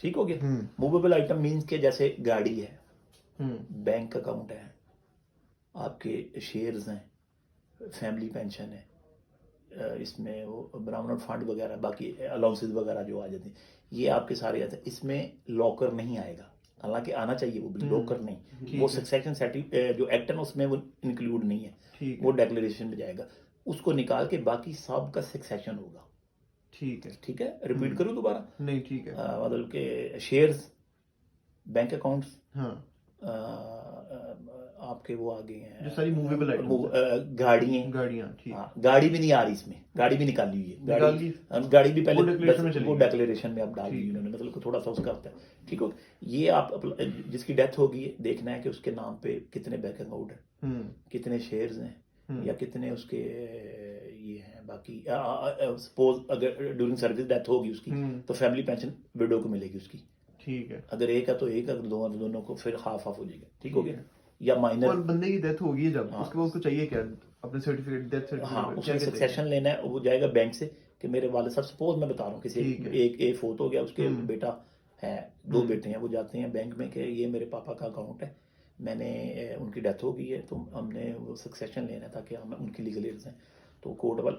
ठीक हो गया। मूवेबल आइटम मीन्स के जैसे गाड़ी है, बैंक अकाउंट है, आपके शेयर्स हैं, फैमिली पेंशन है, इसमें वो ब्राह्मण फंड वगैरह, बाकी अलाउंसेस वगैरह जो आ जाते हैं, ये आपके सारे आते हैं। इसमें लॉकर नहीं आएगा, हालांकि आना चाहिए, वो भी लॉकर नहीं। वो सक्सेशन सर्टिफिकेट जो एक्ट है ना उसमें वो इंक्लूड नहीं है, वो डिक्लेरेशन में जाएगा। उसको निकाल के बाकी सब का सक्सेशन होगा। ठीक है, रिपीट करूँ दोबारा? नहीं, ठीक है। मतलब के शेयर्स, बैंक अकाउंट्स, आपके वो आ गए हैं जो सारी मूवेबल आइटम्स, गाड़ियाँ, ठीक। हाँ, गाड़ी भी नहीं आ रही इसमें, गाड़ी भी निकाली हुई है, गाड़ी भी पहले वो डिक्लेरेशन में आप डाल दी उन्होंने, मतलब को थोड़ा सा उसका होता है। ठीक हो, ये आप जिसकी डेथ होगी देखना है कि उसके नाम पे कितने बैंक अकाउंट है, कितने शेयर्स हैं, या कितने उसके ये हैं। बाकी सपोज अगर ड्यूरिंग सर्विस डेथ होगी उसकी, तो फैमिली पेंशन विडो को मिलेगी उसकी। ठीक है। अगर एक है तो एक, अगर दो दोनों को फिर हाफ हो जाएगा। ठीक हो गया। या माइनर, और बंदे की डेथ होगी है जब, उसके बाद उसको चाहिए क्या? अपने सर्टिफिकेट, डेथ सर्टिफिकेट। हाँ, उसमें सक्सेशन लेना है, वो जाएगा बैंक से कि मेरे वाले साहब, सपोज मैं बता रहा हूँ किसी एक फोत हो गया, उसके बेटा है, 2 बेटे हैं, वो जाते हैं बैंक में कि ये मेरे पापा का अकाउंट है, मैंने उनकी डेथ हो गई है, तो हमने वो सक्सेशन लेना है ताकि हम उनकी लीगल एड्स हैं। तो कोर्ट वाले,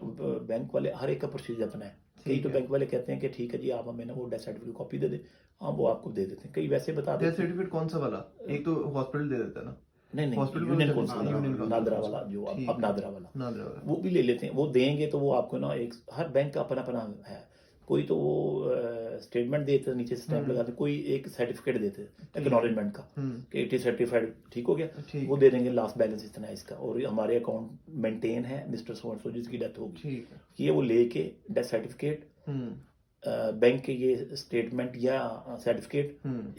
बैंक वाले, हर एक का प्रोसीजर अपना है। कई तो बैंक वाले कहते हैं कि ठीक है जी, आप हमें ना वो डेथ सर्टिफिकेट कॉपी दे दे, हम वो आपको दे देते हैं। कई वैसे बता देते हैं। डेथ सर्टिफिकेट कौन सा वाला? एक तो हॉस्पिटल दे देता है ना। नहीं, यूनियन काउंसिल, नादरा वाला, जो अब नादरा वाला, वो भी ले लेते हैं। वो देंगे तो वो आपको ना, एक हर बैंक का अपना अपना है। कोई तो वो स्टेटमेंट देते, नीचे स्टैंप लगाते, कोई एक सर्टिफिकेट देते एक्नॉलेजमेंट का कि इट इज सर्टिफाइड। ठीक हो गया, वो दे देंगे, लास्ट बैलेंस इतना है इसका, और हमारे अकाउंट मेंटेन है मिस्टर सो एंड सो जिसकी डेथ होगी, ये वो लेके डेथ सर्टिफिकेट, बैंक के ये स्टेटमेंट या सर्टिफिकेट,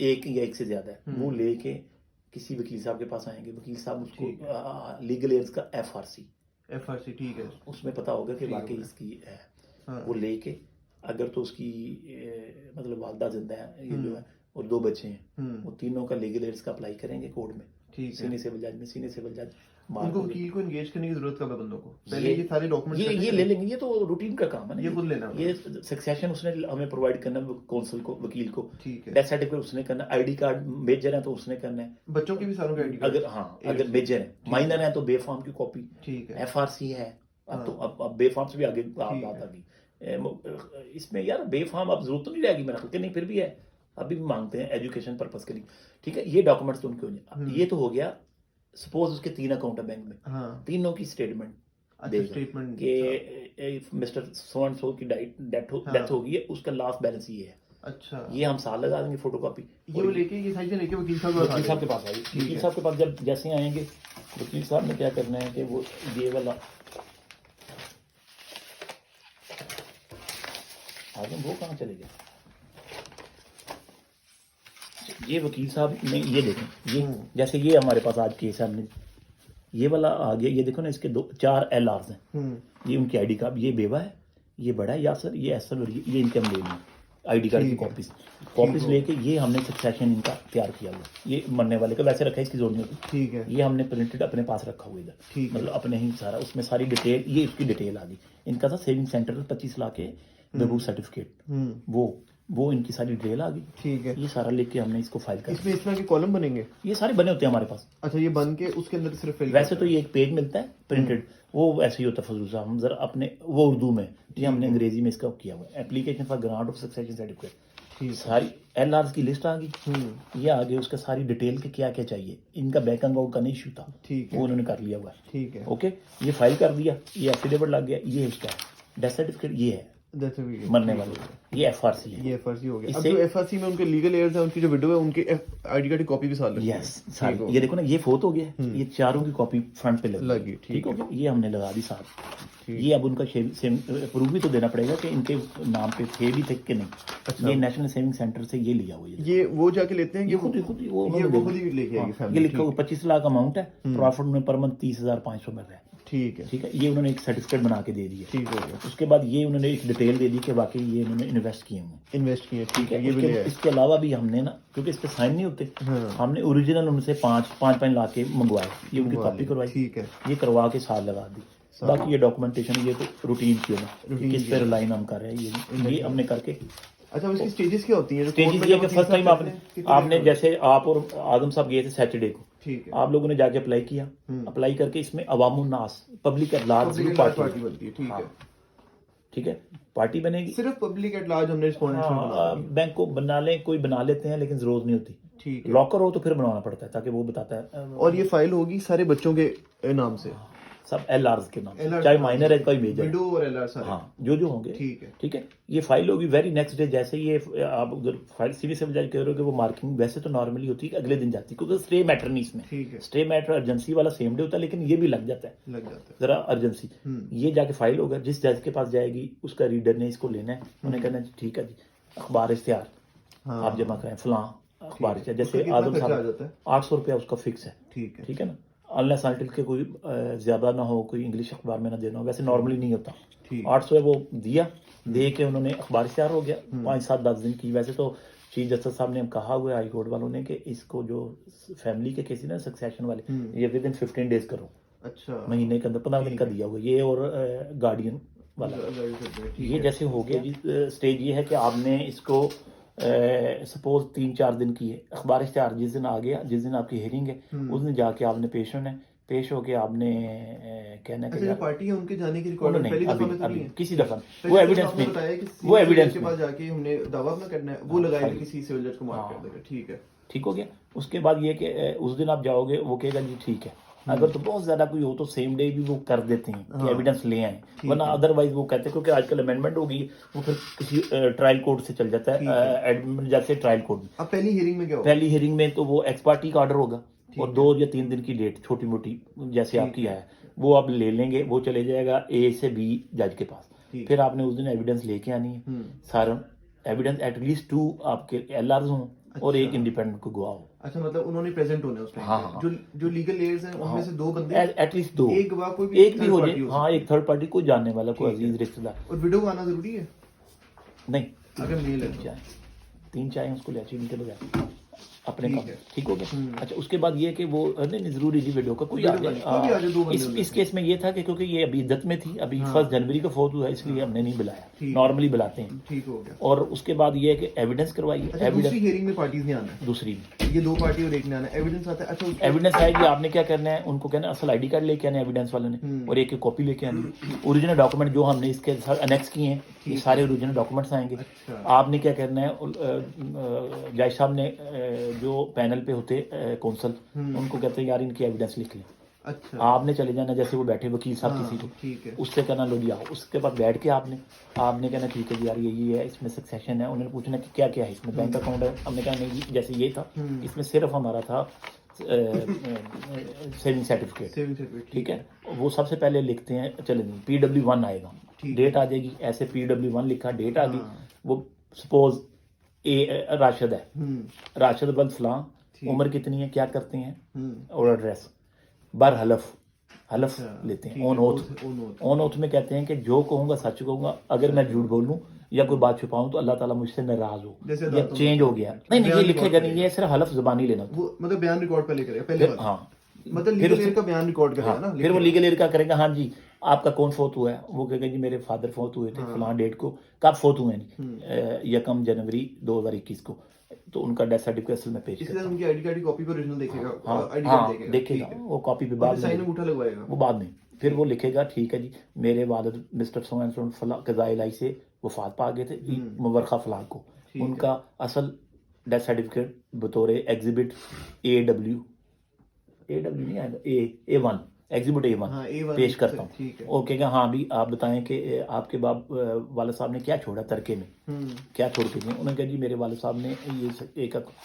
एक से ज्यादा है, वो लेके किसी वकील साहब के पास आएंगे। वकील साहब उसको लीगल एड्स का एफआरसी, ठीक है, उसमें पता होगा कि वाकई इसकी है। वो लेके, अगर तो उसकी मतलब वालदा जिंदा है, ये जो है, और 2 बच्चे हैं, वो तीनों का लीगल एड्स का अप्लाई करेंगे कोर्ट में, सीनियर सिविल जज में। सीनियर सिविल जज उनको वकील को एंगेज करने की जरूरत कब है बंदों को? पहले ये सारे डॉक्यूमेंट ये ले लेंगे, ये तो रूटीन का काम है ना, ये खुद लेना। ये सक्सेशन उसने हमें प्रोवाइड करना, काउंसिल को, वकील को। ठीक है। डेथ सर्टिफिकेट उसने करना, आईडी कार्ड मेजर है तो उसने करना है। बच्चों के भी सारों के आईडी कार्ड, अगर मेजर है, माइनर है तो बेफार्म की कॉपी, ठीक है, एफआरसी है। अब तो अब बेफार्म से भी आगे बात आ गई इसमें यार। बेफार्म अब जरूरत तो नहीं रहेगी मेरा ख्याल, नहीं, फिर भी है, अभी भी मांगते हैं एजुकेशन पर्पस के लिए। ठीक है, ये डॉक्यूमेंट्स तो उनके हो जाए। ये तो हो गया, सपोज उसके 3 अकाउंट है बैंक में, तीनों की स्टेटमेंट स्टेटमेंट कि मिस्टर सो एंड सो की डेथ हो गई है, उसका लास्ट बैलेंस ये है। अच्छा, ये हम साल लगा देंगे फोटोकॉपी, ये वो लेके, ये साइड से लेके वकील साहब के पास आएगी। वकील साहब के पास जब जैसे आएंगे, वकील साहब ने क्या करना है कि वो ये वाला आगे, वो कहाँ चले गए? ये वकील साहब ने, ये देखें, ये जैसे ये हमारे पास आज केस है, हमने ये वाला आ गया, ये देखो ना, इसके 4 LRs हैं, ये उनकी आईडी कार्ड, ये बेवा है, ये बड़ा है यासर, ये एसर, और ये इनकम ले ली आईडी कार्ड की कॉपीज लेके, ये हमने सक्सेशन इनका तैयार किया हुआ। ये मरने वाले का वैसे रखा है इसकी जोड़ने को, ठीक है, ये हमने प्रिंटेड अपने पास रखा हुआ इधर, मतलब अपने ही सारा, उसमें सारी डिटेल, ये उसकी डिटेल आ गई। इनका था सेविंग सेंटर 25 लाख के बेबू सर्टिफिकेट, वो इनकी सारी डिटेल आ गई। ठीक है, ये सारा लेके हमने इसको फाइल कर, इसमें इस तरह के कॉलम बनेंगे, ये सारे बने होते हैं हमारे पास। अच्छा, ये बन के उसके अंदर सिर्फ फिल, वैसे तो ये एक पेज मिलता है प्रिंटेड, वो ऐसे ही होता है फजूल साहब, हम जरा अपने वो उर्दू में, ये हमने अंग्रेजी में इसका किया हुआ है। Application for grant of succession certificate, सारी LRs की लिस्ट आ गई, ये आगे उसका सारी डिटेल के क्या क्या चाहिए। इनका बैंक अकाउंट का नहीं इशू था, ठीक है, वो उन्होंने कर लिया हुआ है। ठीक है, ओके, ये फाइल कर दिया, ये एफिडेविट लग गया, ये उसका डेथ सर्टिफिकेट, ये है मरने वाले, ये एफआरसी है, ये एफआरसी हो गया। अब जो एफआरसी में उनके लीगल एयर्स है, उनकी जो विडो है, उनके आईडी कार्ड की कॉपी भी साथ लगी। यस, सारी, ये देखो ना, ये फोटो हो गया, ये चारों की कॉपी फ्रंट पे लगी। ठीक हो गया, ये हमने लगा दी साथ। ये अब उनका प्रूफ भी तो देना पड़ेगा कि इनके नाम पे थे भी थे कि नहीं। अच्छा, ये नेशनल सेविंग सेंटर से ये लिया हुआ है, ये वो जाके लेते हैं, ये खुद ही लेके आएगी। ये लिखा हुआ 25 लाख अमाउंट है, प्रॉफिट में पर मंथ 30,500 मिल रहा है। ठीक है, ये उन्होंने एक सर्टिफिकेट बना के दे दिया। ठीक है, उसके बाद ये उन्होंने एक डिटेल दे दी कि वाकई ये उन्होंने इन्वेस्ट किए। ठीक है, इसके अलावा भी हमने ना, क्योंकि इस पे साइन नहीं होते, हमने ओरिजिनल उनसे 5 लाख के मंगवाए, ये उनकी कॉपी करवाई। ठीक है, ये करवा के साथ लगा दी। बाकी ये डॉक्यूमेंटेशन, ये तो रूटीन की है, किस पे रिलाइन हम कर रहे हैं, ये हमने करके अच्छा, उसकी स्टेजेस क्या होती हैं? जो court स्टेजेस में ये जब कि वकील फर्स्ट साहब टाइम कहते आपने हैं, कितनी आपने देर जैसे आप और आदम साहब गए थे सैटरडे को, ठीक है, आप लोगों ने जाके अप्लाई किया, अप्लाई करके इसमें अवामुन नास public at large public at large party बनती है, ठीक हाँ, है, ठीक है, पार्टी बनेगी। सिर्फ पब्लिक एट लार्ज हमने रिस्पोंडेंट्स में बना हाँ, दी है, बैंक को बना लें, कोई बना लेते हैं लेकिन जरूरत नहीं होती। ठीक है। लॉकर हो तो फिर बनवाना पड़ता है ताकि वो बताता है और ये फाइल होगी सारे बच्चों के नाम से, सब एलआरस के नाम से, LR चाहे के नाम माइनर से, है कोई मेजर है। विडो और एलआर सारे, हाँ, जो होंगे, ठीक है, ठीक है। ये फाइल होगी वेरी नेक्स्ट डे, जैसे ही ये आप उधर फाइल सीवी से बजाय कह रहे हो कि वो मार्किंग वैसे तो नॉर्मली होती है अगले दिन जाती है, क्योंकि स्टे मैटर नहीं इसमें, ठीक है, स्टे मैटर अर्जेंसी वाला सेम डे होता है, लेकिन ये भी लग जाता है लग जाता है, जरा अर्जेंसी। ये जाके फाइल होगा, जिस जज के पास जाएगी उसका रीडर ने इसको लेना है, उन्हें कहना है ठीक है जी अखबार इश्तिहार हाँ, आप जमा करें फलां अखबार इश्तिहार, उसका जैसे कितना आदम खर्चा आ साहब जाता है? 800 रुपया उसका फिक्स है, ठीक है, ठीक है ना, अनलेस अनटिल के कोई ज्यादा ना हो, कोई इंग्लिश अखबार में ना देना हो, वैसे नॉर्मली नहीं होता। ठीक 800 है वो दिया, दे के उन्होंने अखबार इश्तिहार हो गया 5-7-10 दिन की। वैसे तो चीफ जस्टिस साहब ने कहा हुआ है हाई कोर्ट वालों ने कि इसको जो फैमिली के केस ना सक्सेशन वाले ये विद इन 15 डेज करो, अच्छा, महीने के अंदर 15 दिन का दिया हुआ ये, और गार्डियन वाला ये जैसे हो गया जी। स्टेज ये है कि आपने इसको सपोज 3-4 दिन की है, अखबार इश्तिहार जिस दिन आ गया, जिस दिन आपकी हेयरिंग है उस दिन जाके आपने पेश होना है, पेश होके आपने कहना अच्छा, कि जो पार्टी है उनके जाने की रिकॉर्ड पहली दफा में तो नहीं है, किसी दफा पहले वो तो एविडेंस आपने में, बताया कि वो एविडेंस के में पास जाके हमने दावा अपना करना है, वो लगाएगा किसी सिविल जज को मार्क कर देगा, ठीक है, ठीक हो गया। उसके बाद ये कि उस दिन आप जाओगे, वो कहेगा जी ठीक है, अगर तो बहुत ज्यादा कोई हो तो सेम डे भी वो कर देते हैं कि एविडेंस ले आए, वरना अदरवाइज वो कहते हैं, क्योंकि आजकल अमेंडमेंट हो गई वो फिर किसी ट्रायल कोर्ट से चल जाता है, जैसे ट्रायल कोर्ट में। अब पहली हियरिंग में क्या होगा? पहली हियरिंग में तो वो एक्स पार्टी का ऑर्डर होगा और 2 या 3 दिन की डेट छोटी मोटी जैसे आपकी है वो आप ले लेंगे, वो चले जाएगा ए से बी जज के पास, फिर आपने उस दिन एविडेंस लेके आनी है, सारा एविडेंस एटलीस्ट 2 आपके एलआरस हों और एक इंडिपेंडेंट को गवाह हो। अच्छा, मतलब उन्होंने प्रेजेंट होना है उस टाइम हाँ, पे, जो लीगल एयर्स हैं उनमें से 2 बंदे, एटलीस्ट 2, एक गवाह कोई भी एक भी हो third जाए, party हो हाँ एक थर्ड पार्टी कोई जानने वाला, कोई अजीज रिश्तेदार। और विडो का आना जरूरी है? नहीं, अगर मेल है तो? चाय 3 चाय उसको ले चीनी के बजाय अपने ठीक काम, है। ठीक हो गया। अच्छा, उसके बाद ये कि वो नहीं जरूरी जी वीडियो का कोई आ वीडियो का नहीं, कोई भी आ जाए, 2 बंदे इस केस में ये था कि क्योंकि ये अभी इज्जत में थी, अभी 1 जनवरी को फोर्थ हुआ, इसलिए हमने नहीं बुलाया, नॉर्मली बुलाते हैं। ठीक हो गया। और उसके बाद ये है कि एविडेंस करवाइए, अच्छा, दूसरी हियरिंग में पार्टीज ने आना है? दूसरी ये 2 पार्टी और एक ने आना है, एविडेंस आता है? अच्छा, एविडेंस आएगी, आपने क्या करना है, उनको कहना है असल आईडी कार्ड लेके आना है एविडेंस वाले ने, और एक कॉपी लेके आनी है, ओरिजिनल डॉक्यूमेंट जो हमने इसके साथ अनेक्स किए हैं ये सारे ओरिजिनल डॉक्यूमेंट्स आएंगे। आपने क्या करना है, जज साहब ने जो पैनल पे होते कौंसल उनको कहते हैं यार इनकी एविडेंस लिख लें। अच्छा, आपने चले जाना, जैसे वो बैठे वकील साहब किसी को, ठीक है, उससे कहना लो जी आओ, उसके बाद बैठ के आपने कहना ठीक है जी यार ये है, इसमें सक्सेशन है, उन्होंने पूछना कि क्या क्या है इसमें, बैंक अकाउंट है, हमने कहा नहीं जी जैसे ये था इसमें सिर्फ हमारा था सेविंग सर्टिफिकेट, ठीक है, वो सबसे पहले लिखते हैं, चले PW1 आएगा, डेट आ जाएगी, ऐसे PW1 लिखा, डेट आ गई, वो सपोज राशिद है, राशिद बल फलां, उम्र कितनी है, क्या करते हैं, और एड्रेस, बर हलफ लेते हैं, ऑन ओथ में कहते हैं कि जो कहूँगा सच कहूँगा, अगर मैं झूठ बोलूँ या कोई बात छुपाऊं तो अल्लाह ताला मुझसे नाराज हो या चेंज हो गया, नहीं ये लिखेगा नहीं, ये सिर्फ हलफ जुबानी लेना, वो मतलब बयान रिकॉर्ड पहले करेगा पहले वाला, हाँ, मतलब लीगल एयर का बयान रिकॉर्ड करेगा ना, फिर वो लीगल एयर का करेगा, हाँ जी आपका कौन फोत हुआ है, वो कहेगा जी मेरे फादर फोत हुए थे फलां डेट को, कब फोत हुए हैं 1 जनवरी 2021 को, तो उनका डेथ सर्टिफिकेट असल में पेश इसके साथ उनकी आईडी कार्ड की कॉपी को ओरिजिनल देखेगा, आईडी हाँ कार्ड देखेगा, वो कॉपी पे बाद साइन में अंगूठा लगवाएगा, वो बाद में, फिर वो लिखेगा ठीक है जी मेरे वालिद मिस्टर सो एंड सो फलां कज़ाए इलाही से वफात पा गए थे मुबरखा फलां को, उनका असल डेथ सर्टिफिकेट बतौर एग्जिबिट AW नहीं आएगा, A1 एग्जिबिट A1 पेश करता हूँ, और कहेगा हाँ भी आप बताएं कि आपके बाप वाले साहब ने क्या छोड़ा तरके में, क्या छोड़ के गए, उन्होंने कहा जी मेरे वाले साहब ने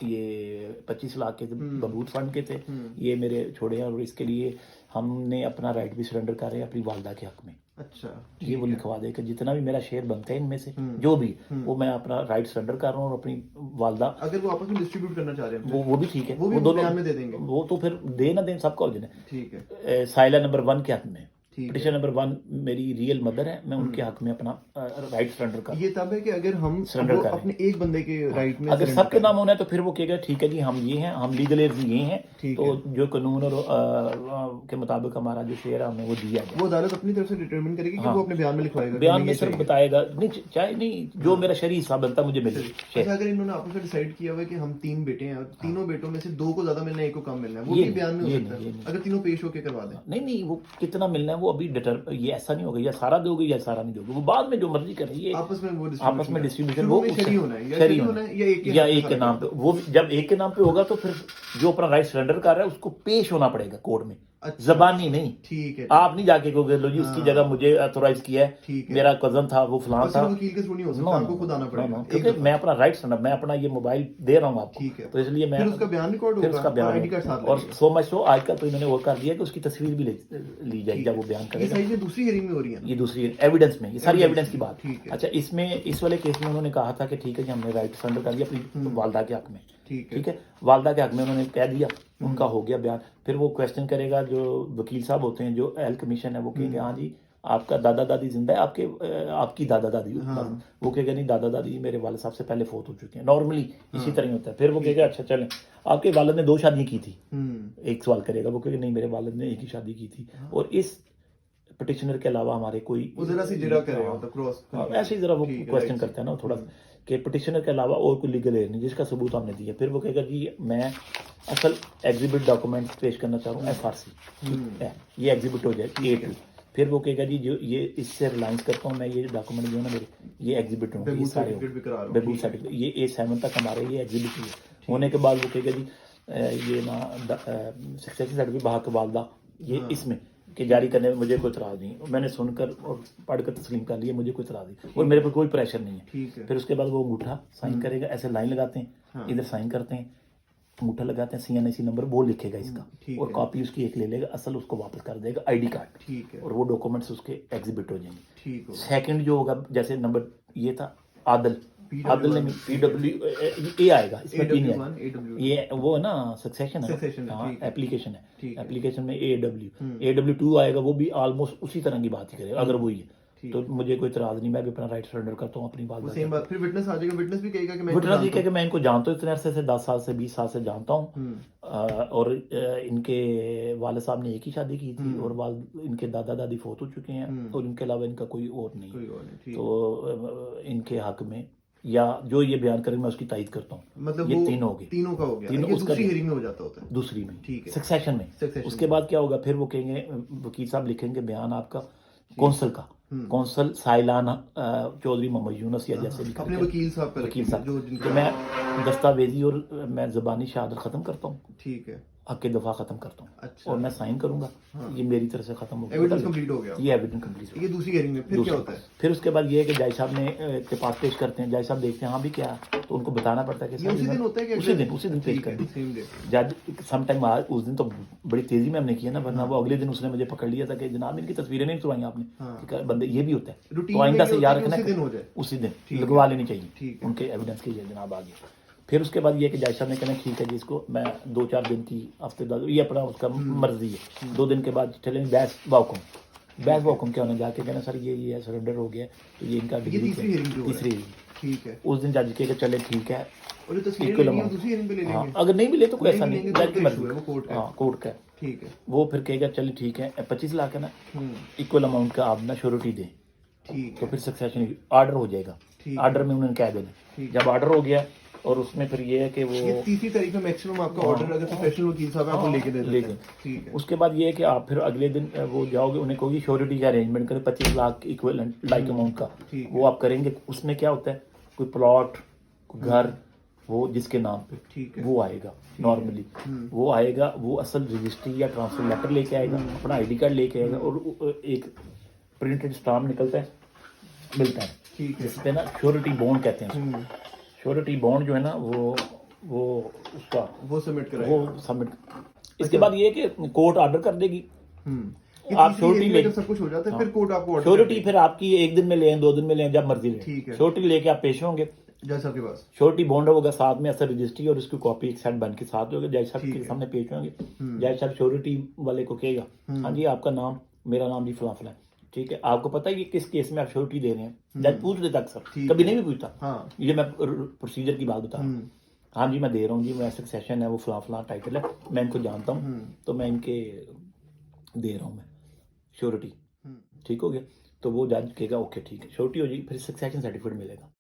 ये 25 लाख के बबूत फंड के थे, ये मेरे छोड़े हैं, और इसके लिए हमने अपना राइट भी सरेंडर कर रहे हैं अपनी वालदा के हक में। अच्छा, ये वो लिखवा दे कि जितना भी मेरा शेयर बनता है इनमें से जो भी वो मैं अपना राइट सरेंडर कर रहा हूँ, और अपनी वालदा, अगर वो आपस में डिस्ट्रीब्यूट करना चाह रहे हैं वो भी ठीक है, वो दोनों में दे देंगे, वो तो फिर दे ना दें सबका हो जाए, ठीक है, साइला नंबर 1 के हक में, ठीक है। पिटिशन नंबर 1 मेरी रियल मदर है, मैं उनके हक में अपना राइट सरेंडर कर ये तब है कि अगर हम Surrender वो कर रहे अपने एक बंदे के राइट में अगर surrender सबके करें। नाम होना है तो फिर वो कहेगा ठीक है जी हम ये हैं, हम लीगल एज ये हैं, ठीक तो है। जो कानून और के मुताबिक हमारा जो शेयर है हमें वो दिया जाए। वो अदालत अपनी तरफ से डिटरमिन करेगी कि हाँ। वो अपने बयान में लिखवाएगा कि बयान हमें में ये सिर्फ चाहिए। बताएगा नहीं, चाहे नहीं जो मेरा शरीर हिस्सा बनता है मुझे मिले अच्छा, शेयर। अगर इन्होंने आपस में डिसाइड किया हुआ है कि हम 3 बेटे हैं और तीनों बेटों में से 2 को ज्यादा मिलना है, 1 को कम मिलना है, वो ये भी बयान में हो ये सकता नहीं, ये है नहीं। अगर तीनों पेश होके करवा दें। नहीं नहीं, वो कितना मिलना है वो अभी ये ऐसा नहीं होगा या सारा दोगे या सारा नहीं दोगे, वो बाद में जो मर्जी कर रही है आपस में वो आपस में डिस्ट्रीब्यूशन शुरू वो में उससे- शरी होना है या शरी शरी होना है या एक के नाम पे। वो जब एक के नाम पे होगा तो फिर जो अपना राइट सरेंडर कर रहा है उसको पेश होना पड़ेगा कोर्ट में, अच्छा। जबानी नहीं। ठीक है। आप नहीं जाके कहोगे लो जी उसकी हाँ। जगह मुझे ऑथोराइज किया है, ठीक है। मेरा कजन था वो फलां और था। सिर्फ वकील के थ्रू नहीं हो सकता, आपको खुद आना पड़ेगा एक क्योंकि दफा। मैं अपना राइट सरेंडर, मैं अपना ये मोबाइल दे रहा हूँ आपको, ठीक है। तो इसलिए मैं फिर उसका बयान रिकॉर्ड फिर होगा उसका और बयान आईडी कार्ड साथ और लगेगा। सो मच सो आजकल तो इन्होंने वो कर दिया कि उसकी तस्वीर भी ली जाएगी जब वो बयान ये करेगा। सारी दूसरी हियरिंग में हो रही है ना? ये दूसरी एविडेंस में, ये सारी Evidence एविडेंस की में, बात। ठीक है। अच्छा, इसमें इस वाले केस में उन्होंने कहा था कि ठीक है जी हमने राइट सरेंडर कर दिया अपनी वालदा के हक में, ठीक है। ठीक है, वालदा के हक में उन्होंने कह दिया, उनका हो गया बयान। फिर वो क्वेश्चन करेगा जो वकील साहब होते हैं, जो एल कमीशन है, वो कहेंगे हाँ जी आपका दादा दादी जिंदा है, आपकी दादा दादी, हाँ। वो कहेगा नहीं दादा दादी मेरे वाले साहब से पहले फोत हो चुके हैं। नॉर्मली इसी तरह ही होता है। फिर वो कहेगा अच्छा चलें आपके वालिद ने 2 शादियां की थी, एक सवाल करेगा, वो कहेगा नहीं मेरे वालिद ने एक ही शादी की थी, और इस पिटिशनर के अलावा हमारे कोई वो जरा सी जिरा करे मतलब क्रॉस ऐसे ही जरा वो ठीक है, क्वेश्चन right. करता है ना थोड़ा कि पिटिशनर के अलावा और कोई लीगल एड नहीं जिसका सबूत हमने दिया। फिर वो कहेगा कि मैं असल एग्जिबिट डॉक्यूमेंट पेश करना चाह रहा हूँ, FRC है, ये एग्जिबिट हो जाए A2। फिर वो कहेगा जी जो ये इससे रिलायंस करता हूँ मैं, ये डॉक्यूमेंट जो है ना मेरे ये एग्जिबिट होंगे, ये बेबूत सारे सर्टिफिकेट भी करा रहा हूँ, बेबूत ठीक है। सर्टिफिकेट ये A7 तक हमारे ये एग्जिबिट होने के बाद वो कहेगा जी ये ना सक्सेशन सर्टिफिकेट बहाक वालदा ये इसमें कि जारी करने में मुझे कोई इतराज़ नहीं, मैंने सुनकर और पढ़कर तस्लीम कर लिया, मुझे कोई इतराज़ नहीं और मेरे पर कोई प्रेशर नहीं है। ठीक है। फिर उसके बाद वो अंगूठा साइन करेगा, ऐसे लाइन लगाते हैं, इधर साइन करते हैं, अंगूठा लगाते हैं, CNIC नंबर वो लिखेगा इसका, ठीक और है। कॉपी उसकी एक ले लेगा, असल उसको वापस कर देगा ID कार्ड, ठीक है। और वो डॉक्यूमेंट्स उसके एग्जिबिट हो जाएंगे। ठीक हो सेकंड जो होगा, जैसे नंबर ये था आदल, PW1 आदल ने PW ए आएगा, इसमें P नहीं आएगा, AW1 ये वो है ना सक्सेशन है, Succession है, हाँ ठीक है। एप्लीकेशन है, ठीक है। एप्लीकेशन में AW2 आएगा, वो भी ऑलमोस्ट उसी तरह की बात ही करेगा अगर वही है ठीक तो मुझे कोई इतराज नहीं, मैं भी अपना राइट सरेंडर करता हूँ अपनी बात वो सेम बात। फिर विटनेस आ जाएगा, विटनेस भी कहेगा कि मैं इनको विटनेस ये जानता कि मैं इनको जानता हूँ इतने अरसे से, 10 साल से 20 साल से जानता हूँ, और इनके वाले साहब ने एक ही शादी की थी और इनके दादा दादी फोत हो चुके हैं और इनके अलावा इनका कोई और नहीं कोई और नहीं, ठीक है। तो इनके हक में या जो ये बयान करें मैं उसकी तायद करता हूँ। मतलब ये वो 3 हो गए, तीनों का हो गया, तीनों ये उसका दूसरी भी- हियरिंग में हो जाता होता है। दूसरी में ठीक है। सक्सेशन में। Succession उसके बाद क्या होगा, फिर वो कहेंगे वकील साहब लिखेंगे बयान आपका कौंसल का, कौंसल साइलाना चौधरी मोहम्मद यूनुस या जैसे भी अपने करके, वकील साहब का वकील रखेंगे, साहब जो कि जिनका मैं दस्तावेजी और मैं ज़बानी शहादत ख़त्म करता हूँ, ठीक है। हक के दफ़ा ख़त्म करता हूँ, अच्छा। और मैं साइन करूंगा, ये मेरी तरफ से ख़त्म हो एविडेंस गया, कंप्लीट हो गया, ये एविडेंस कंप्लीट हो ये दूसरी हियरिंग में फिर क्या होता है? फिर उसके बाद ये है कि जज साहब ने के पास पेश करते हैं, जज साहब देखते हैं हाँ भी क्या है, तो उनको बताना पड़ता है कि ये उसी दिन होता है कि उसी दिन पेश कर दी। Same day? जज समटाइम उस दिन तो बड़ी तेजी में हमने किया ना, वरना वो अगले दिन उसने मुझे पकड़ लिया था कि जनाब इनकी तस्वीरें नहीं खिंचवाई आपने, कि बंदे ये भी होता है, रूटीन तो आइंदा में से ये याद होता है कि रखना उसी दिन हो जाए। उसी दिन ठीक है। लगवा लेनी चाहिए, ठीक है। उनके एविडेंस की जनाब आगे। फिर उसके बाद ये कि जज साहब ने कहना ठीक है जी इसको मैं 2-4 दिन की हफ्ते 10 ये अपना उसका मर्जी है, 2 दिन के बाद चलें बैस वाकुम क्या होने जाके कहना सर ये सरेंडर हो गया, तो ये इनका ये तीसरी हियरिंग जो हो रहा है। तीसरी hearing। ठीक है। उस दिन जज के चले ठीक है, और ये तस्वीरें Equal लेनी है amount। दूसरी हियरिंग पे ले हाँ, लेंगे? अगर नहीं मिले तो कोई ऐसा नहीं नहीं, मिलेंगे जज तो की कोर्ट का मर्जी issue है, वो कोर्ट का है। हाँ कोर्ट का है। ठीक है। वो फिर कहेगा चलिए ठीक है 25 लाख है ना, इक्वल अमाउंट का आप ना श्योरिटी दें, ठीक तो है। फिर सक्सेशन ऑर्डर हो जाएगा। ठीक ऑर्डर में उन्होंने कह देना, जब ऑर्डर हो गया और उसमें फिर ये है कि ये वो 30 तारीख में मैक्सिमम आपका ऑर्डर अगर प्रोफेशनल वकील साहब है आपको लेके दे देते लेके। हैं। ठीक है। उसके बाद ये है कि आप फिर अगले दिन वो जाओगे, उन्हें कहोगे श्योरिटी का अरेंजमेंट करें 25 लाख इक्वलेंट लाइक अमाउंट का, ठीक वो आप करेंगे। उसमें क्या होता है कोई प्लॉट कोई घर वो जिसके नाम पे ठीक है। वो आएगा नॉर्मली, वो आएगा, वो असल रजिस्ट्री या ट्रांसफर लेटर लेके आएगा, अपना ID कार्ड लेके आएगा, और एक प्रिंटेड स्टाम्प निकलता है मिलता है, ठीक है। जिस पे ना श्योरिटी बॉन्ड कहते हैं, श्योरिटी बॉन्ड जो है ना वो उसका वो सबमिट कराएगा। वो सबमिट। इसके बाद ये है कि कोर्ट ऑर्डर कर देगी, ये आप तीसरी श्योरिटी hearing में ले जब सब कुछ हो जाता है फिर कोर्ट आपको ऑर्डर श्योरिटी फिर आपकी 1 दिन में लें 2 दिन में लें जब मर्जी लें, ठीक है। श्योरिटी लेके आप पेश होंगे, जज साहब के पास। श्योरिटी बॉन्ड होगा साथ में असर रजिस्ट्री और उसकी कॉपी एक साइड बन के साथ होगा, जज साहब के सामने पेश होंगे, जज साहब श्योरिटी वाले को कहेगा हाँ जी आपका नाम मेरा नाम जी फला फला है, ठीक है, आपको पता है कि किस केस में आप श्योरिटी दे रहे हैं, जज पूछ लेता अक्सर, ठीक कभी है। नहीं भी पूछता, हाँ ये मैं प्रोसीजर की बात बता रहा हूँ। हाँ जी मैं दे रहा हूँ जी, मैं सक्सेशन है वो फला फला टाइटल है, मैं इनको जानता हूँ, तो मैं इनके दे रहा हूँ मैं श्योरिटी, ठीक हो गया, तो वो जज कहेगा ओके ठीक है, श्योरिटी हो जाएगी, फिर सक्सेशन सर्टिफिकेट मिलेगा।